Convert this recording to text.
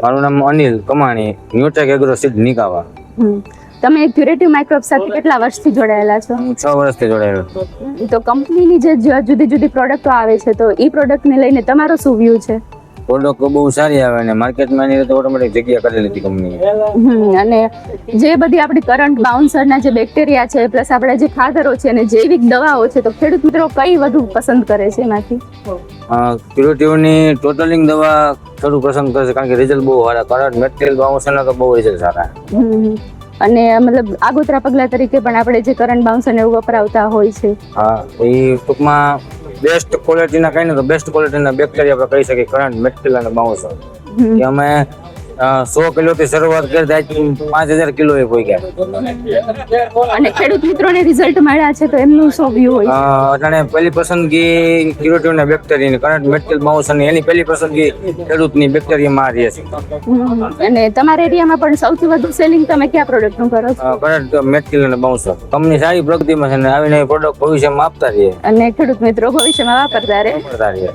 મારું નામ અનિલ કમાણી, ન્યુટેક એગ્રો સીડ નિકાવા. તમે ક્યુરેટિવ માઇક્રોબ સાથે કેટલા વર્ષથી જોડાયેલા છો? હું 6 વર્ષથી જોડાયેલો. તો કંપનીની જે જુદી જુદી પ્રોડક્ટો આવે છે તો એ પ્રોડક્ટને લઈને તમારો શું વ્યૂ છે? પ્રોડક્ટ બહુ સારી આવે ને માર્કેટમાં એની રીતે ઓટોમેટિક જગ્યા કરી લીધી કંપનીએ. અને જે બધી આપણી કરંટ બાઉન્સરના જે બેક્ટેરિયા છે પ્લસ આપણા જે ખાતરો છે અને જૈવિક દવાઓ છે તો ખેડૂત મિત્રો કઈ વધુ પસંદ કરે છે એમાંથી? ક્યુરેટિવની ટોટલિંગ દવા થોડું પસંદ કરે છે કારણ કે રિઝલ્ટ બહુ સારા. કરંટ મેટેરિયલ બાઉન્સરના તો બહુ રિઝલ્ટ સારા. અને મતલબ આગોતરા પગલા તરીકે પણ આપણે જે કરંટ બાઉન્સર ને એવું વપરાવતા હોય છે. હા, એ ટૂંકમાં બેસ્ટ ક્વોલિટીના કહીને તો બેસ્ટ ક્વોલિટીના બેક્ટેરિયા આપણે કહી શકીએ કરંટ મેટેરિયલ અને બાઉન્સર. કે અમે 100 કિલોથી શરૂઆત કરી આજ 5000 કિલો એ પોઈ ગયા. અને ખેડૂત મિત્રોને રિઝલ્ટ મળ્યા છે તો એમનું શું વ્યૂ હોય? અટાણે પહેલી પસંદગી ક્યુરેટિવના બેક્ટેરિયાની કરંટ મેટેરિયલ બાઉન્સરની એની પહેલી પસંદગી ખેડૂતની બેક્ટેરિયામાં રહે છે. અને તમારા એરિયામાં પણ સૌથી વધુ સેલિંગ તમે કયા પ્રોડક્ટનું કરો છો? કરંટ મેટેરિયલ અને બાઉન્સર. કંપની સારી પ્રગતિમાં છે અને આવી નવી પ્રોડક્ટ ભવિષ્યમાં આપતા રહીએ અને ખેડૂત મિત્રો ભવિષ્યમાં વાપરતા રહે.